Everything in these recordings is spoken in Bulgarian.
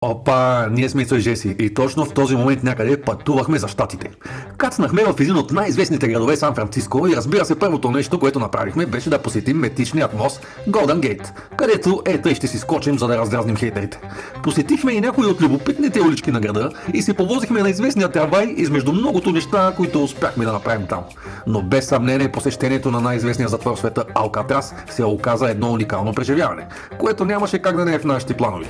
Опа, ние сме с Жеси и точно в този момент някъде пътувахме за щатите. Кацнахме в един от най-известните градове Сан Франциско и разбира се първото нещо, което направихме беше да посетим метичният мост Голден Гейт, където тъй ще си скочим, за да раздразним хейтерите. Посетихме и някои от любопитните улички на града и се повозихме на известния трамвай измежду многото неща, които успяхме да направим там. Но без съмнение посещението на най-известния затвор в света Алкатрас се оказа едно уникално преживяване, което нямаше как да не е в нашите планови.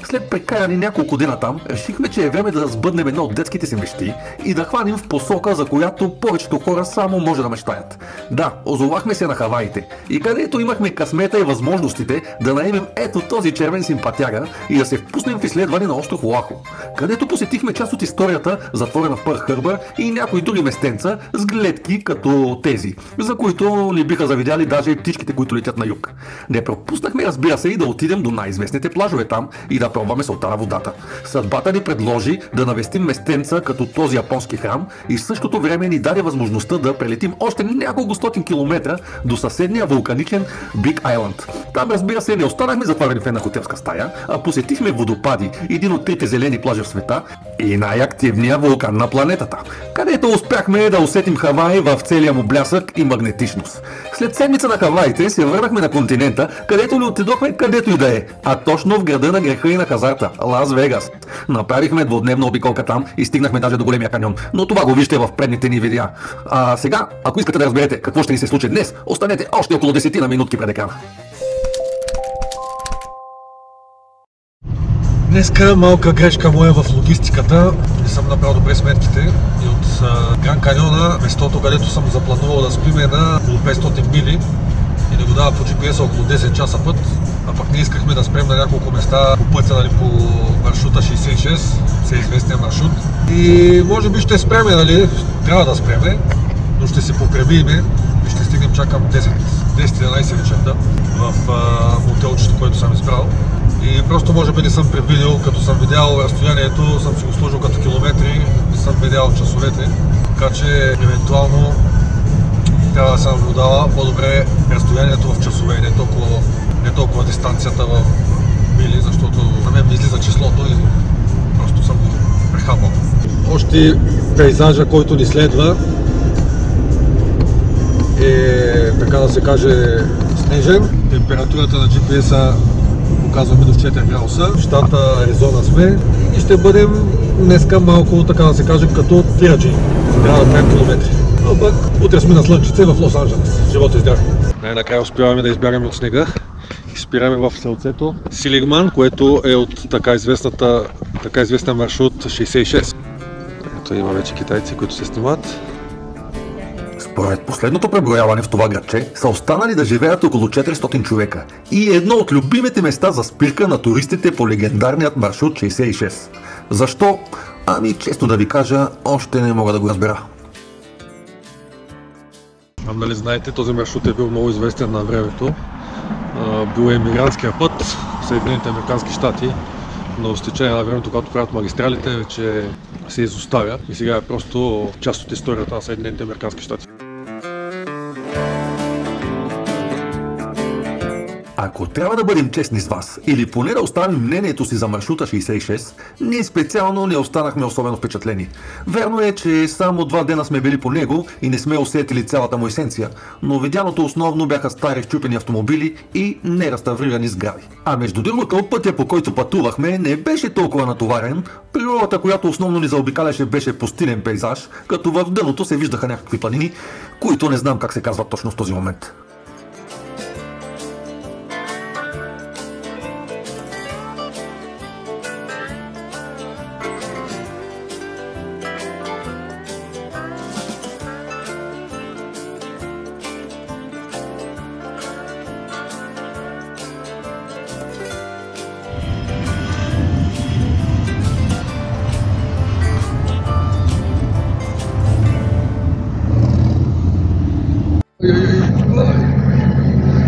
След прекарани няколко дена там, решихме, че е време да сбъднем едно от детските си мечти и да хванем в посока, за която повечето хора само може да мечтаят. Да, озовахме се на Хаваите и където имахме късмета и възможностите да наемем ето този червен симпатяга и да се впуснем в изследване на остров Оаху, където посетихме част от историята, затворена в Пърл Хърбър и някои други местенца с гледки като тези, за които не биха завидяли даже и птичките, които летят на юг. Не пропуснахме, разбира се, и да отидем до най-известните плажове там и да пробваме солта на водата. Съдбата ни предложи да навестим местенца като този японски храм и в същото време ни даде възможността да прелетим още няколко стотин километра до съседния вулканичен Биг Айланд. Там, разбира се, не останахме затворени в една хотелска стая, а посетихме водопади, един от трите зелени плажа в света и най-активния вулкан на планетата, където успяхме да усетим Хавай в целия му блясък и магнетичност. След седмица на Хаваите се върнахме на континента, където не отидохме където и да е, а точно в града на греха и на хазарта – Лас Вегас. Направихме двудневна обиколка там и стигнахме даже до големия каньон, но това го вижте в предните ни видеа. А сега, ако искате да разберете какво ще ни се случи днес, останете още около 10 на минутки пред екрана. Днеска малка грешка моя в логистиката. Не съм направил добре сметките и от Гран Каньона, местото, където съм запланувал да спим е на около 500 мили и ни го дава по GPS около 10 часа път, а пък ние искахме да спрем на няколко места по пътя, нали, по маршрута 66, всеизвестния маршрут. И може би ще спреме, нали, трябва да спреме, но ще се попремиме и ще стигнем чак към 10-11 вечерта в мотелчето, което съм избрал. И просто може би не съм предвидил, като съм видял разстоянието, съм си го сложил като километри, не съм видял часовете, така че евентуално трябва да съм го дала по-добре разстоянието в часове, не толкова дистанцията в мили, защото на мен ми излиза числото и просто съм го прехапал. Още пейзажа, който ни следва е, така да се каже, снежен. Температурата на GPS-а показва минус 4 градуса. В щата Аризона сме и ще бъдем днеска малко, така да се каже, като тираджи. Трябва да правим километри. Но пък утре сме на слънчице в Лос Анджелес. Живот и здраве! Най-накрая успяваме да избягаме от снега и спираме в селцето Силигман, което е от така известен маршрут 66. Ето има вече китайци, които се снимат. Според последното преброяване в това градче са останали да живеят около 400 човека и е едно от любимите места за спирка на туристите по легендарният маршрут 66. Защо? Ами често да ви кажа, още не мога да го разбера. Нали знаете, този маршрут е бил много известен на времето. Бил е емигрантския път в Съединените американски щати, но с течение на времето, когато правят магистралите, вече се изоставя и сега е просто част от историята на Съединените американски щати. Ако трябва да бъдем честни с вас, или поне да оставим мнението си за маршрута 66, ние специално не останахме особено впечатлени. Верно е, че само 2 дена сме били по него и не сме усетили цялата му есенция, но видяното основно бяха стари счупени автомобили и нереставрирани сгради. А между другото, пътя, по който пътувахме, не беше толкова натоварен, природата, която основно ни заобикаляше, беше пустинен пейзаж, като в дъното се виждаха някакви планини, които не знам как се казват точно в този момент.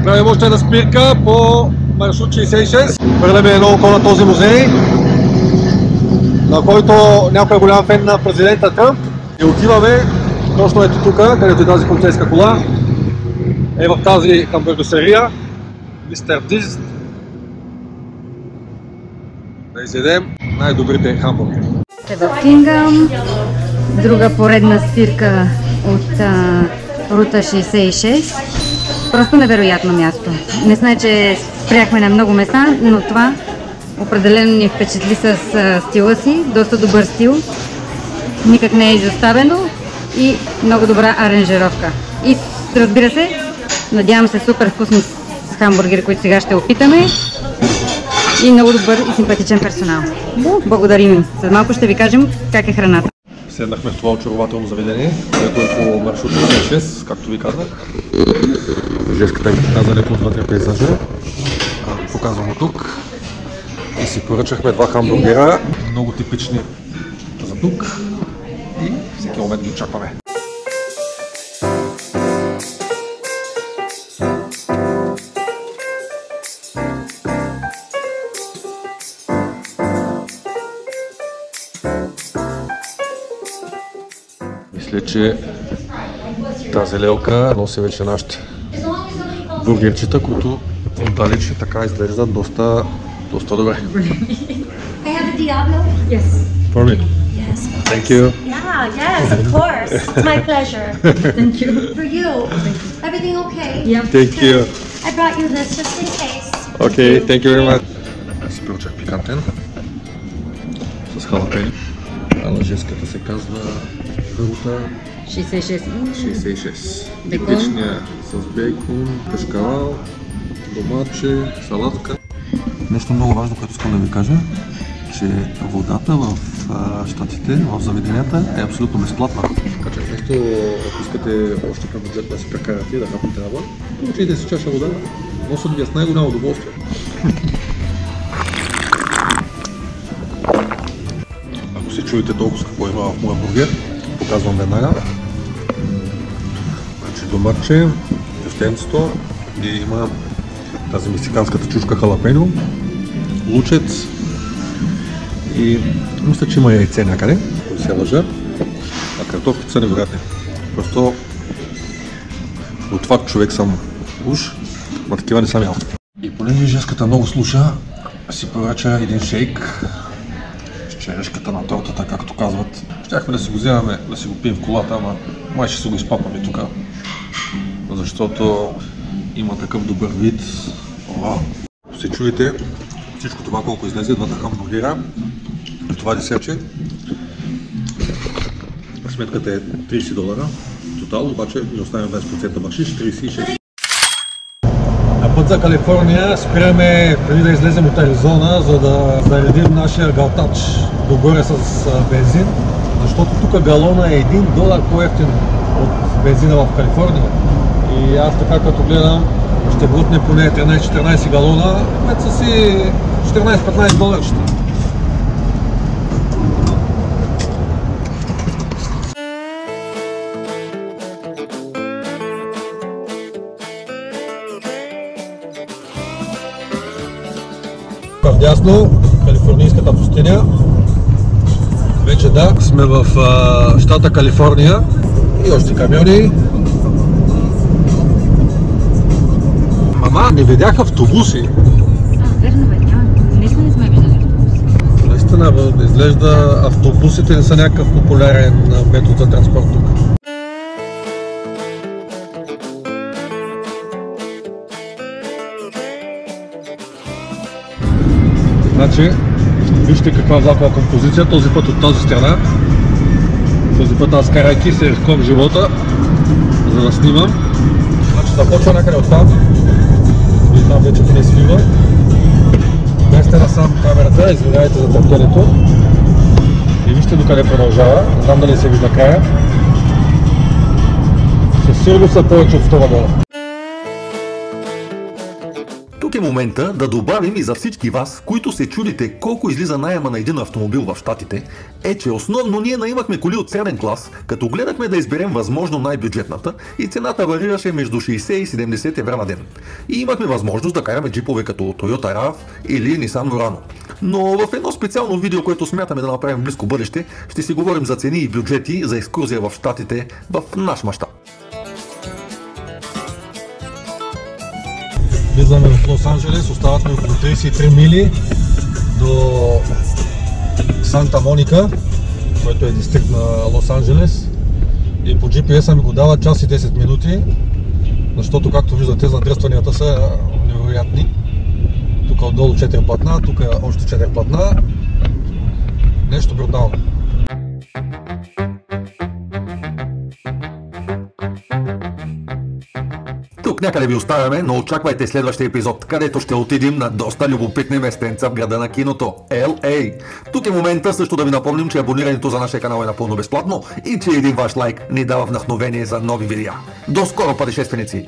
Правим още една спирка по маршрут 66. Хвърляме едно око на този музей, на който някой е голям фен на президента Тръмп. И отиваме точно ето тук, където е тази полицейска кола. Е в тази хамбургерия. Мистер Дист. Да изядем най-добрите хамбургери. В Кингъм, друга поредна спирка от рута 66. Просто невероятно място. Не знае, че спряхме на много места, но това определено ни впечатли с стила си. Доста добър стил. Никак не е изоставено и много добра аранжировка. И разбира се, надявам се супер вкусни хамбургери, които сега ще опитаме. И много добър и симпатичен персонал. Благодарим им. След малко ще ви кажем как е храната. Седнахме в това очарователно заведение, което е по маршрут 6, както ви казах. Жеската ми показа леко отвътре пейзажа. Показвам от тук. И си поръчахме два хамбургера, много типични за тук. И всеки момент ги очакваме. Мисля, че тази лелка носи вече нашите бургерчета, които отдалече така изглеждат доста добре. I have a Diablo. Yes. For me. Yes. Thank you. Yeah, yes, of course. It's my pleasure. Thank you. For you. Everything okay? Yeah. Thank you. I brought you this just in case. Okay, thank you very much. Аз си поръчах пикантен с халапени. А на жеската се казва рута 66. 66. Бекон. Типичния с бейкон, кашкавал, домаче, салатка. Нещо много важно, което искам да ви кажа, че водата в щатите, в заведенията е абсолютно безплатна. Така че вместо, ако искате още към бюджет да си прекарате и да хапнете на бър, получите си чаша вода, носят ви с най-голямо удоволствие. Ако се чуете толкова какво има в моя бургер, показвам веднага. Значи домаче, тестенцето и има тази мексиканската чушка халапеньо, лучец и мисля, че има яйце някъде, ако се лъжа, а картофките са невероятни. Просто от това човек съм уж, но такива не съм ял. И понеже жеската много слуша, си поръча един шейк с черешката на тортата, както казват. Щяхме да си го вземаме, да си го пием в колата, ама май ще се го изпапаме тук, защото има такъв добър вид. Ако се чуете всичко това колко излезе, двата хамбургера и това десерче. Сметката е $30. Тотал, обаче ни оставим 20% бакшиш, 36. На път за Калифорния спираме преди да излезем от Аризона, за да заредим нашия галтач догоре с бензин, защото тук галона е $1 по-евтин от бензина в Калифорния. И аз така като гледам, ще глътне поне 13-14 галона, което са си $14-15 ще. Вдясно, калифорнийската пустиня. Вече да, сме в щата Калифорния и още камиони. Мама, не видях автобуси. Верно бе, няма. Наистина не сме виждали автобуси. Наистина, изглежда автобусите не са някакъв популярен метод за транспорт тук. Значи, вижте каква влакова композиция, този път от тази страна. Този път аз карайки се рискувам живота, за да снимам. Значи започва някъде от там. И там вече не свива. Вместе насам камерата, извинявайте за търпенето. И вижте докъде продължава, не знам дали се вижда края. Със сигурно са повече от 100 вагона. Тук е момента да добавим и за всички вас, които се чудите колко излиза наема на един автомобил в щатите, е, че основно ние наимахме коли от среден клас, като гледахме да изберем възможно най-бюджетната и цената варираше между 60 и 70 евро на ден. И имахме възможност да караме джипове като Toyota RAV или Nissan Murano. Но в едно специално видео, което смятаме да направим в близко бъдеще, ще си говорим за цени и бюджети за екскурзия в щатите в наш мащаб. Влизаме в Лос Анджелес, остават ни около 33 мили до Санта Моника, който е дистрикт на Лос-Анджелес. И по GPS-а ми го дава час и 10 минути, защото както виждате задръстванията са невероятни. Тук отдолу 4 платна, тук още 4 платна. Нещо брутално. Тук някъде ви оставяме, но очаквайте следващия епизод, където ще отидем на доста любопитни местенца в града на киното – LA. Тук е момента също да ви напомним, че абонирането за нашия канал е напълно безплатно и че един ваш лайк ни дава вдъхновение за нови видеа. До скоро, пътешественици!